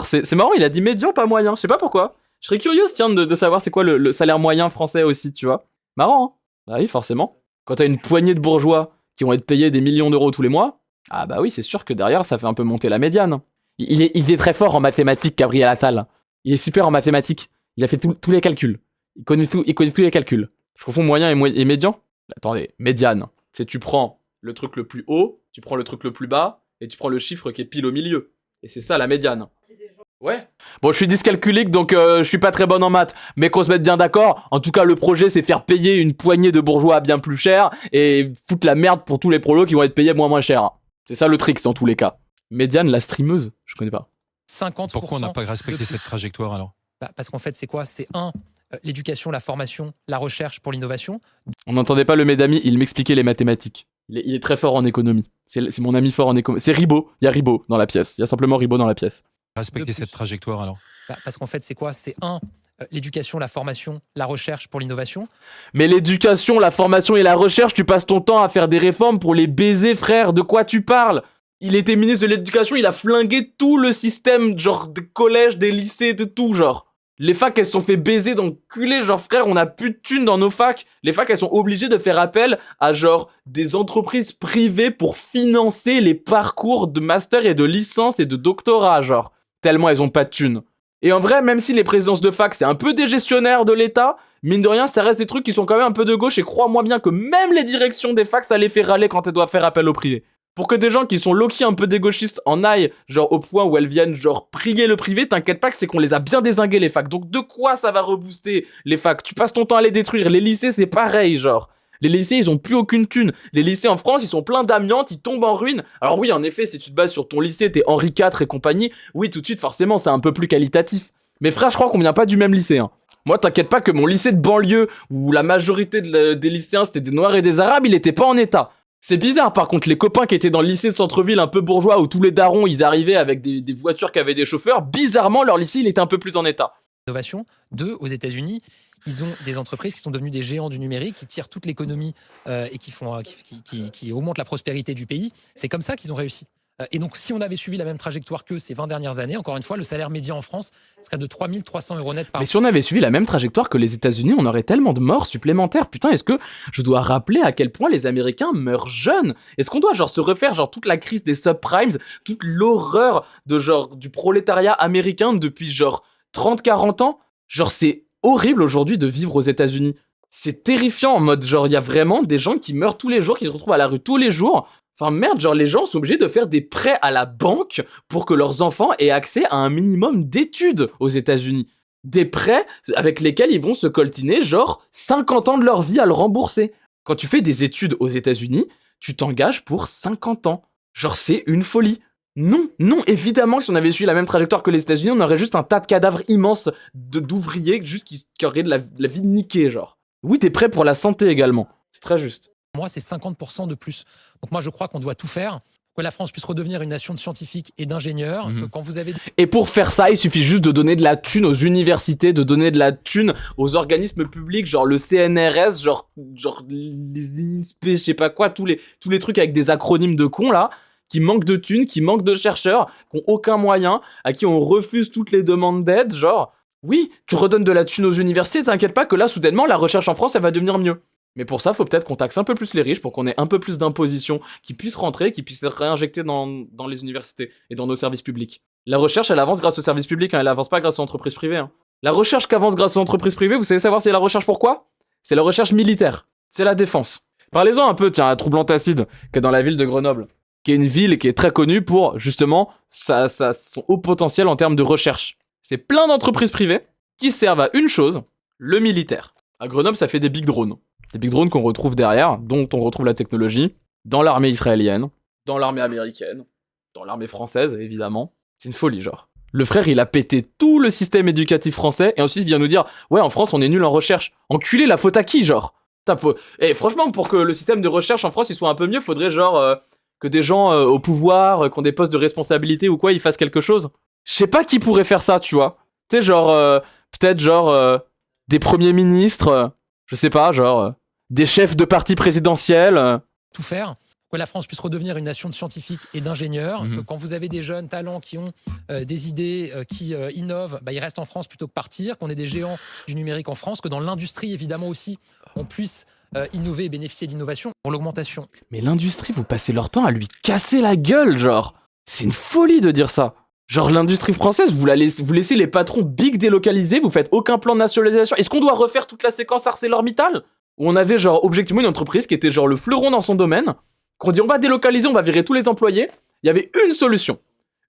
c'est marrant, il a dit médian, pas moyen, je sais pas pourquoi. Je serais curieuse, tiens, de savoir c'est quoi le salaire moyen français aussi, tu vois. Marrant, hein. Bah oui, forcément. Quand t'as une poignée de bourgeois qui vont être payés des millions d'euros tous les mois, ah bah oui, c'est sûr que derrière, ça fait un peu monter la médiane. Il est très fort en mathématiques, Gabriel Attal. Il est super en mathématiques. Il a fait tous les calculs. Il connaît tous les calculs. Je confonds moyen et médian. Attendez, médiane. C'est tu prends le truc le plus haut, tu prends le truc le plus bas, et tu prends le chiffre qui est pile au milieu. Et c'est ça la médiane. Ouais. Bon, je suis dyscalculique, donc je suis pas très bonne en maths. Mais qu'on se mette bien d'accord, en tout cas, le projet, c'est faire payer une poignée de bourgeois bien plus cher et foutre la merde pour tous les prolos qui vont être payés moins cher. C'est ça le trick dans tous les cas. Médiane, la streameuse, je connais pas. 50%. Pourquoi on n'a pas respecté cette trajectoire alors? Parce qu'en fait, c'est quoi? C'est l'éducation, la formation, la recherche pour l'innovation. On n'entendait pas le Médami, il m'expliquait les mathématiques. Il est très fort en économie. C'est mon ami fort en économie. C'est Ribot, il y a Ribot dans la pièce. Il y a simplement Ribot dans la pièce. Respecter cette trajectoire alors? Parce qu'en fait, c'est quoi? C'est l'éducation, la formation, la recherche pour l'innovation. Mais l'éducation, la formation et la recherche, tu passes ton temps à faire des réformes pour les baiser, frère. De quoi tu parles? Il était ministre de l'éducation, il a flingué tout le système, genre des collèges, des lycées, de tout, genre. Les facs, elles se sont fait baiser, d'enculer, genre frère, on a plus de thunes dans nos facs. Les facs, elles sont obligées de faire appel à genre des entreprises privées pour financer les parcours de master et de licence et de doctorat, genre. Tellement elles ont pas de thunes. Et en vrai, même si les présidences de fac, c'est un peu des gestionnaires de l'État, mine de rien, ça reste des trucs qui sont quand même un peu de gauche, et crois-moi bien que même les directions des facs, ça les fait râler quand elles doivent faire appel au privé. Pour que des gens qui sont low-key un peu des gauchistes en aillent, genre au point où elles viennent genre prier le privé, t'inquiète pas que c'est qu'on les a bien dézingués les facs. Donc de quoi ça va rebooster les facs? Tu passes ton temps à les détruire. Les lycées c'est pareil genre. Les lycées ils ont plus aucune thune. Les lycées en France ils sont pleins d'amiante, ils tombent en ruine. Alors oui en effet si tu te bases sur ton lycée, t'es Henri IV et compagnie, oui tout de suite forcément c'est un peu plus qualitatif. Mais frère je crois qu'on vient pas du même lycée hein. Moi t'inquiète pas que mon lycée de banlieue, où la majorité des lycéens c'était des noirs et des arabes, il était pas en état. C'est bizarre par contre, les copains qui étaient dans le lycée de centre-ville un peu bourgeois où tous les darons ils arrivaient avec des voitures qui avaient des chauffeurs, bizarrement leur lycée il était un peu plus en état. Innovation. 2, aux États-Unis, ils ont des entreprises qui sont devenues des géants du numérique, qui tirent toute l'économie et qui augmentent la prospérité du pays. C'est comme ça qu'ils ont réussi. Et donc, si on avait suivi la même trajectoire qu'eux ces 20 dernières années, encore une fois, le salaire médian en France serait de 3 300 € net par an. Mais si on avait suivi la même trajectoire que les États-Unis, on aurait tellement de morts supplémentaires. Putain, est-ce que je dois rappeler à quel point les Américains meurent jeunes? Est-ce qu'on doit genre se refaire genre toute la crise des subprimes, toute l'horreur de genre du prolétariat américain depuis genre 30-40 ans? Genre c'est horrible aujourd'hui de vivre aux États-Unis. C'est terrifiant en mode genre il y a vraiment des gens qui meurent tous les jours, qui se retrouvent à la rue tous les jours. Enfin merde, genre les gens sont obligés de faire des prêts à la banque pour que leurs enfants aient accès à un minimum d'études aux États-Unis. Des prêts avec lesquels ils vont se coltiner genre 50 ans de leur vie à le rembourser. Quand tu fais des études aux États-Unis, tu t'engages pour 50 ans. Genre c'est une folie. Non, évidemment que si on avait suivi la même trajectoire que les États-Unis, on aurait juste un tas de cadavres immenses d'ouvriers juste qui auraient de la vie niquée, genre. Oui, t'es prêt pour la santé également. C'est très juste. Moi, c'est 50% de plus. Donc moi, je crois qu'on doit tout faire pour que la France puisse redevenir une nation de scientifiques et d'ingénieurs. Quand vous avez... Et pour faire ça, il suffit juste de donner de la thune aux universités, de donner de la thune aux organismes publics, genre le CNRS, genre les INSPE, je sais pas quoi, tous les trucs avec des acronymes de cons là, qui manquent de thunes, qui manquent de chercheurs, qui ont aucun moyen, à qui on refuse toutes les demandes d'aide, genre... Oui, tu redonnes de la thune aux universités, t'inquiète pas que là, soudainement, la recherche en France, elle va devenir mieux. Mais pour ça, faut peut-être qu'on taxe un peu plus les riches pour qu'on ait un peu plus d'imposition qui puissent rentrer, qui puissent être réinjectées dans les universités et dans nos services publics. La recherche, elle avance grâce aux services publics, hein, elle avance pas grâce aux entreprises privées. Hein. La recherche qu'avance grâce aux entreprises privées, vous savez savoir c'est la recherche pourquoi? C'est la recherche militaire. C'est la défense. Parlez-en un peu, tiens, à Troublantacide, qui est dans la ville de Grenoble, qui est une ville qui est très connue pour, justement, son haut potentiel en termes de recherche. C'est plein d'entreprises privées qui servent à une chose, le militaire. À Grenoble, ça fait des big drones. Des big drones qu'on retrouve derrière, dont on retrouve la technologie, dans l'armée israélienne, dans l'armée américaine, dans l'armée française, évidemment. C'est une folie, genre. Le frère, il a pété tout le système éducatif français, et ensuite il vient nous dire « Ouais, en France, on est nul en recherche. » Enculé, la faute à qui, genre? Et franchement, pour que le système de recherche en France, il soit un peu mieux, faudrait genre que des gens au pouvoir, qui ont des postes de responsabilité ou quoi, ils fassent quelque chose. Je sais pas qui pourrait faire ça, tu vois. Tu sais, genre, peut-être genre des premiers ministres, je sais pas, genre des chefs de parti présidentiels. Tout faire pour que la France puisse redevenir une nation de scientifiques et d'ingénieurs. Quand vous avez des jeunes talents qui ont des idées, qui innovent, ils restent en France plutôt que partir. Qu'on ait des géants du numérique en France, que dans l'industrie, évidemment aussi, on puisse innover et bénéficier d'innovation pour l'augmentation. Mais l'industrie, vous passez leur temps à lui casser la gueule, genre. C'est une folie de dire ça. Genre l'industrie française, vous laissez les patrons big délocalisés, vous faites aucun plan de nationalisation. Est-ce qu'on doit refaire toute la séquence ArcelorMittal? Où on avait genre objectivement une entreprise qui était genre le fleuron dans son domaine, qu'on dit on va délocaliser, on va virer tous les employés. Il y avait une solution.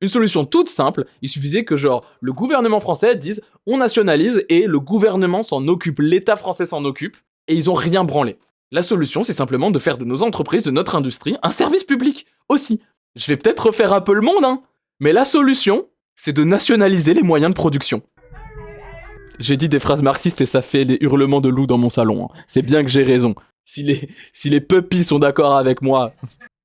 Une solution toute simple, il suffisait que genre le gouvernement français dise on nationalise et le gouvernement s'en occupe, l'État français s'en occupe, et ils ont rien branlé. La solution, c'est simplement de faire de nos entreprises, de notre industrie, un service public aussi. Je vais peut-être refaire un peu le monde, hein, mais la solution, c'est de nationaliser les moyens de production. J'ai dit des phrases marxistes et ça fait des hurlements de loup dans mon salon. Hein. C'est bien que j'ai raison. Si les puppies sont d'accord avec moi,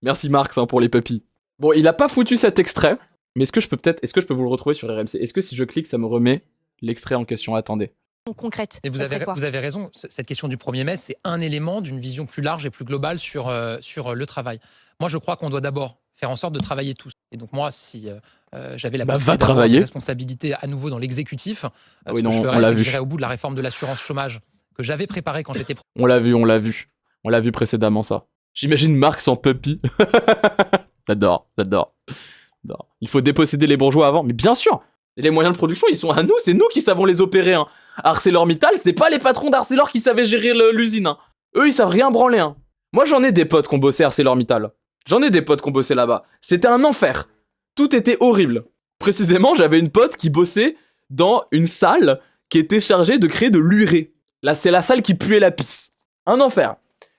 merci Marx hein, pour les puppies. Bon, il a pas foutu cet extrait, mais est-ce que je peux vous le retrouver sur RMC? Est-ce que si je clique, ça me remet l'extrait en question? Attendez. Concrète. Et vous avez raison, cette question du 1er mai, c'est un élément d'une vision plus large et plus globale sur le travail. Moi, je crois qu'on doit d'abord faire en sorte de travailler tous. Et donc moi, si j'avais la possibilité d'avoir des responsabilités à nouveau dans l'exécutif, oui, ce que je ferais, c'est que j'irais au bout de la réforme de l'assurance chômage que j'avais préparée quand j'étais... On l'a vu précédemment ça. J'imagine Marx en puppy. J'adore. Il faut déposséder les bourgeois avant, mais bien sûr. Les moyens de production, ils sont à nous, c'est nous qui savons les opérer. Hein. ArcelorMittal, c'est pas les patrons d'Arcelor qui savaient gérer l'usine. Hein. Eux, ils savent rien branler. Hein. Moi, j'en ai des potes qui ont bossé à ArcelorMittal. J'en ai des potes qui ont bossé là-bas. C'était un enfer. Tout était horrible. Précisément, j'avais une pote qui bossait dans une salle qui était chargée de créer de l'urée. Là, c'est la salle qui puait la pisse. Un enfer.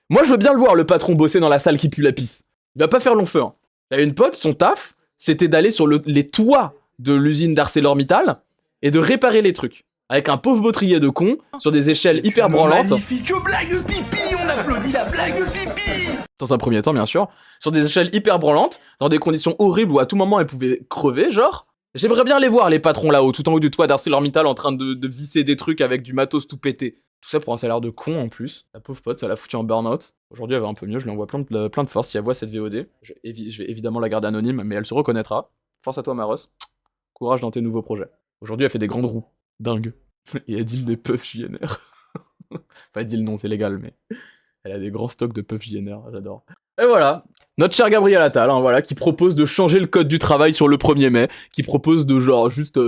Moi, je veux bien le voir, le patron bosser dans la salle qui pue la pisse. Il va pas faire long feu. Hein. J'avais une pote, son taf, c'était d'aller sur les toits de l'usine d'ArcelorMittal et de réparer les trucs. Avec un pauvre bautrier de con, sur des échelles hyper branlantes. Magnifique blague pipi, on applaudit la blague pipi. Dans un premier temps, bien sûr. Sur des échelles hyper branlantes, dans des conditions horribles où à tout moment elles pouvaient crever, genre. J'aimerais bien les voir, les patrons là-haut, tout en haut du toit d'ArcelorMittal en train de visser des trucs avec du matos tout pété. Tout ça pour un salaire de con en plus. La pauvre pote, ça l'a foutu en burn-out. Aujourd'hui, elle va un peu mieux, je lui envoie plein de force si elle voit cette VOD. Je vais évidemment la garder anonyme, mais elle se reconnaîtra. Force à toi, Maros. Courage dans tes nouveaux projets. Aujourd'hui, elle fait des grandes roues. Dingue. Et elle deal des puffs JNR. Enfin, elle deal non, c'est légal, mais elle a des grands stocks de puffs JNR, j'adore. Et voilà, notre cher Gabriel Attal, hein, voilà, qui propose de changer le code du travail sur le 1er mai, qui propose de genre juste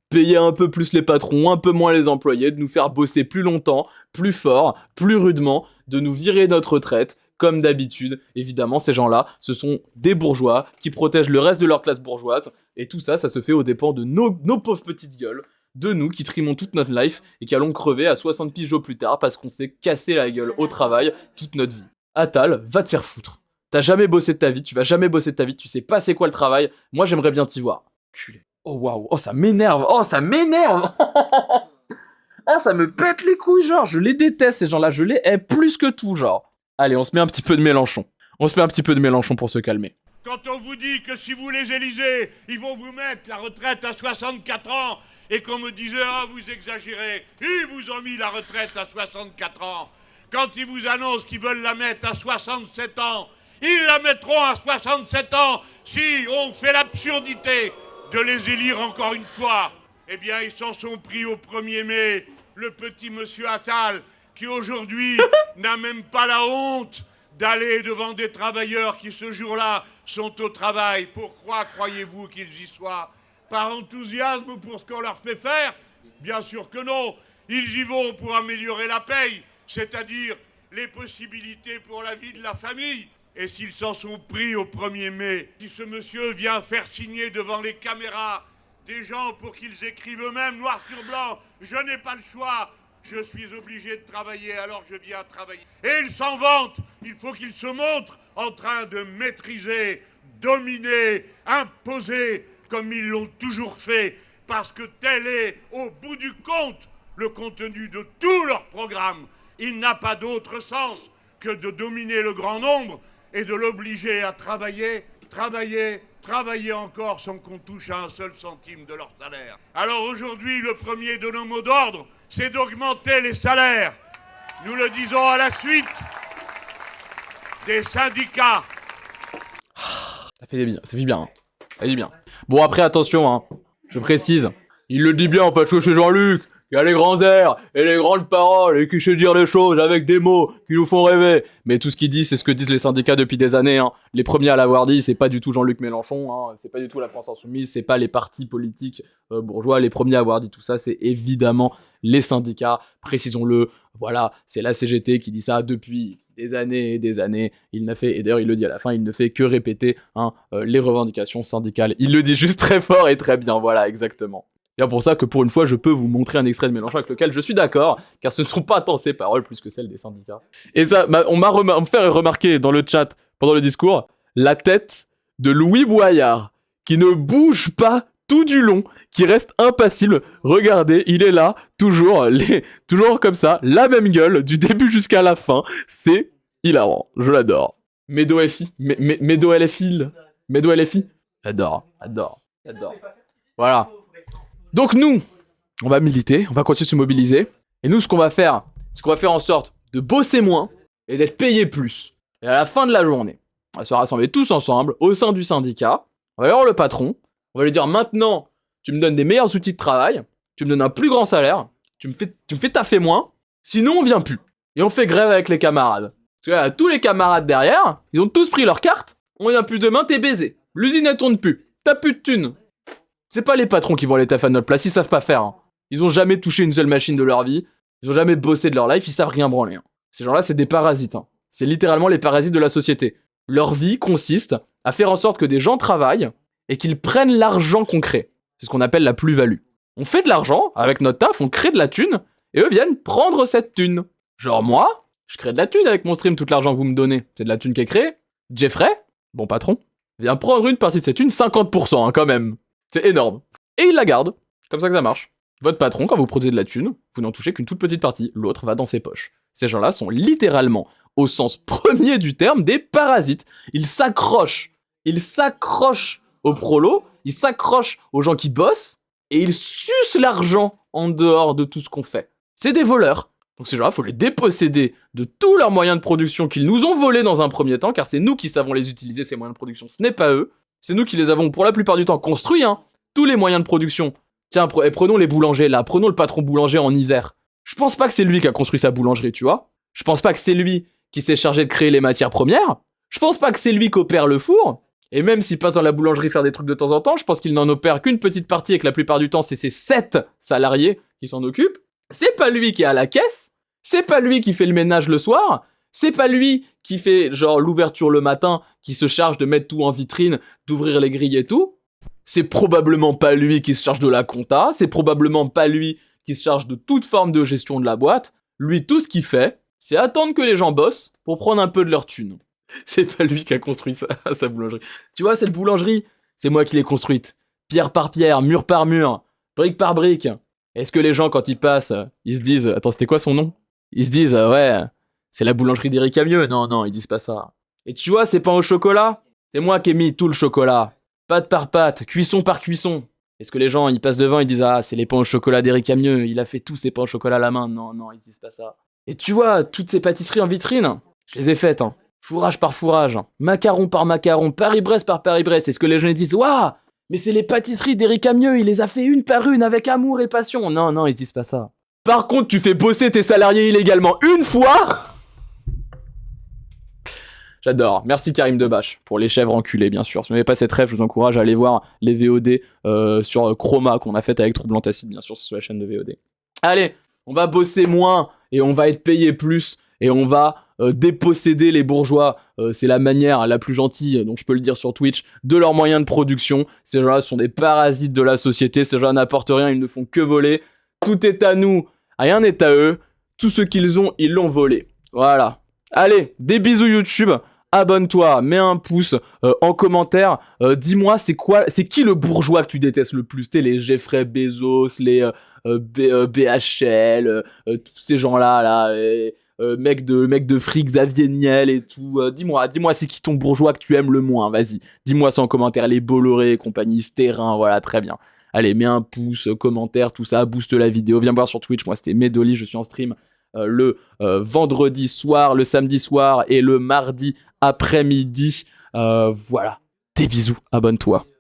payer un peu plus les patrons, un peu moins les employés, de nous faire bosser plus longtemps, plus fort, plus rudement, de nous virer notre retraite, comme d'habitude. Évidemment, ces gens-là, ce sont des bourgeois qui protègent le reste de leur classe bourgeoise, et tout ça, ça se fait aux dépens de nos pauvres petites gueules, de nous qui trimons toute notre life et qui allons crever à 60 piges plus tard parce qu'on s'est cassé la gueule au travail toute notre vie. Attal, va te faire foutre. T'as jamais bossé de ta vie, tu vas jamais bosser de ta vie, tu sais pas c'est quoi le travail, moi j'aimerais bien t'y voir. Culé. Oh waouh, oh ça m'énerve, oh ça m'énerve. Oh ça me pète les couilles, genre, je les déteste ces gens-là, je les hais plus que tout, genre. Allez, on se met un petit peu de Mélenchon. On se met un petit peu de Mélenchon pour se calmer. Quand on vous dit que si vous les élisez, ils vont vous mettre la retraite à 64 ans, et qu'on me disait « Ah, vous exagérez », ils vous ont mis la retraite à 64 ans. Quand ils vous annoncent qu'ils veulent la mettre à 67 ans, ils la mettront à 67 ans si on fait l'absurdité de les élire encore une fois. Eh bien, ils s'en sont pris au 1er mai, le petit monsieur Attal, qui aujourd'hui n'a même pas la honte d'aller devant des travailleurs qui ce jour-là sont au travail. Pourquoi croyez-vous qu'ils y soient ? Par enthousiasme pour ce qu'on leur fait faire? Bien sûr que non. Ils y vont pour améliorer la paye, c'est-à-dire les possibilités pour la vie de la famille. Et s'ils s'en sont pris au 1er mai, si ce monsieur vient faire signer devant les caméras des gens pour qu'ils écrivent eux-mêmes noir sur blanc, je n'ai pas le choix, je suis obligé de travailler, alors je viens travailler. Et il s'en vante, il faut qu'il se montre en train de maîtriser, dominer, imposer, comme ils l'ont toujours fait, parce que tel est, au bout du compte, le contenu de tout leur programme. Il n'a pas d'autre sens que de dominer le grand nombre et de l'obliger à travailler, travailler, travailler encore sans qu'on touche à un seul centime de leur salaire. Alors aujourd'hui, le premier de nos mots d'ordre, c'est d'augmenter les salaires. Nous le disons à la suite des syndicats. Ça fait bien, ça fait bien. Ça fait bien. Bon après attention, hein. Je précise, il le dit bien parce que c'est Jean-Luc. il y a les grands airs et les grandes paroles et qui sait dire les choses avec des mots qui nous font rêver. Mais tout ce qu'il dit, c'est ce que disent les syndicats depuis des années. Hein. Les premiers à l'avoir dit, c'est pas du tout Jean-Luc Mélenchon, hein. C'est pas du tout la France Insoumise, c'est pas les partis politiques bourgeois. Les premiers à avoir dit tout ça, c'est évidemment les syndicats. Précisons-le, voilà, c'est la CGT qui dit ça depuis des années et des années. Il n'a fait, et d'ailleurs il le dit à la fin, il ne fait que répéter les revendications syndicales. Il le dit juste très fort et très bien, voilà, exactement. C'est pour ça que pour une fois, je peux vous montrer un extrait de Mélenchon avec lequel je suis d'accord, car ce ne sont pas tant ses paroles plus que celles des syndicats. Et ça, on me fait remarquer dans le chat, pendant le discours, la tête de Louis Boyard, qui ne bouge pas tout du long, qui reste impassible. Regardez, il est là, toujours comme ça, la même gueule, du début jusqu'à la fin. C'est hilarant, je l'adore. Medo FI, Medo LFI, Medo LFI, j'adore. Voilà. Donc nous, on va militer, on va continuer de se mobiliser. Et nous, ce qu'on va faire, c'est qu'on va faire en sorte de bosser moins et d'être payé plus. Et à la fin de la journée, on va se rassembler tous ensemble au sein du syndicat. On va aller voir le patron. On va lui dire maintenant, tu me donnes des meilleurs outils de travail, tu me donnes un plus grand salaire, tu me fais taffer moins, sinon on vient plus. Et on fait grève avec les camarades. Parce que là, tous les camarades derrière, ils ont tous pris leur carte, on vient plus demain, t'es baisé. L'usine ne tourne plus, t'as plus de thunes. C'est pas les patrons qui vont aller taffer à notre place, ils savent pas faire. Hein. Ils ont jamais touché une seule machine de leur vie, ils ont jamais bossé de leur life, ils savent rien branler. Hein. Ces gens-là, c'est des parasites. Hein. C'est littéralement les parasites de la société. Leur vie consiste à faire en sorte que des gens travaillent et qu'ils prennent l'argent qu'on crée. C'est ce qu'on appelle la plus-value. On fait de l'argent avec notre taf, on crée de la thune, et eux viennent prendre cette thune. Genre moi, je crée de la thune avec mon stream, tout l'argent que vous me donnez. C'est de la thune qui est créée. Jeffrey, bon patron, vient prendre une partie de cette thune, 50% hein, quand même. C'est énorme. Et il la garde. Comme ça que ça marche. Votre patron, quand vous produisez de la thune, vous n'en touchez qu'une toute petite partie. L'autre va dans ses poches. Ces gens-là sont littéralement, au sens premier du terme, des parasites. Ils s'accrochent aux prolos, ils s'accrochent aux gens qui bossent, et ils sucent l'argent en dehors de tout ce qu'on fait. C'est des voleurs. Donc ces gens-là, il faut les déposséder de tous leurs moyens de production qu'ils nous ont volés dans un premier temps, car c'est nous qui savons les utiliser, ces moyens de production, ce n'est pas eux. C'est nous qui les avons pour la plupart du temps construits, hein. Tous les moyens de production. Tiens, prenons les boulangers là, prenons le patron boulanger en Isère. Je pense pas que c'est lui qui a construit sa boulangerie, tu vois. Je pense pas que c'est lui qui s'est chargé de créer les matières premières. Je pense pas que c'est lui qui opère le four. Et même s'il passe dans la boulangerie faire des trucs de temps en temps, je pense qu'il n'en opère qu'une petite partie et que la plupart du temps, c'est ses 7 salariés qui s'en occupent. C'est pas lui qui est à la caisse. C'est pas lui qui fait le ménage le soir. C'est pas lui qui fait genre l'ouverture le matin, qui se charge de mettre tout en vitrine, d'ouvrir les grilles et tout. C'est probablement pas lui qui se charge de la compta. C'est probablement pas lui qui se charge de toute forme de gestion de la boîte. Lui, tout ce qu'il fait, c'est attendre que les gens bossent pour prendre un peu de leur thune. C'est pas lui qui a construit sa boulangerie. Tu vois, cette boulangerie, c'est moi qui l'ai construite. Pierre par pierre, mur par mur, brique par brique. Est-ce que les gens, quand ils passent, ils se disent... Attends, c'était quoi son nom? Ils se disent, ouais, c'est la boulangerie d'Éric Amieux. Non, ils disent pas ça. Et tu vois, ces pains au chocolat, c'est moi qui ai mis tout le chocolat. Pâte par pâte, cuisson par cuisson. Est-ce que les gens, ils passent devant, ils disent, ah, c'est les pains au chocolat d'Éric Amieux, il a fait tous ses pains au chocolat à la main. Non, ils disent pas ça. Et tu vois, toutes ces pâtisseries en vitrine, je les ai faites, hein. Fourrage par fourrage, macaron par macaron, Paris-Brest par Paris-Brest. Est-ce que les gens ils disent, waouh, mais c'est les pâtisseries d'Éric Amieux, il les a fait une par une avec amour et passion. Non, ils disent pas ça. Par contre, tu fais bosser tes salariés illégalement une fois. J'adore. Merci Karim Debache pour les chèvres enculées, bien sûr. Si vous n'avez pas cette rêve, je vous encourage à aller voir les VOD sur Chroma qu'on a fait avec Troublante Acide, bien sûr, c'est sur la chaîne de VOD. Allez, on va bosser moins et on va être payé plus et on va déposséder les bourgeois. C'est la manière la plus gentille, donc je peux le dire sur Twitch, de leurs moyens de production. Ces gens-là sont des parasites de la société. Ces gens-là n'apportent rien, ils ne font que voler. Tout est à nous, rien n'est à eux. Tout ce qu'ils ont, ils l'ont volé. Voilà. Allez, des bisous YouTube. Abonne-toi, mets un pouce en commentaire. Dis-moi, c'est qui le bourgeois que tu détestes le plus? T'es les Jeffrey Bezos, les BHL, tous ces gens-là, mec de fric, Xavier Niel et tout. Dis-moi, c'est qui ton bourgeois que tu aimes le moins? Vas-y, dis-moi ça en commentaire. Les Bolloré et compagnie, ce terrain, voilà, très bien. Allez, mets un pouce, commentaire, tout ça, booste la vidéo. Viens me voir sur Twitch, moi c'était Medoli, je suis en stream le vendredi soir, le samedi soir et le mardi après-midi. Voilà, des bisous, abonne-toi.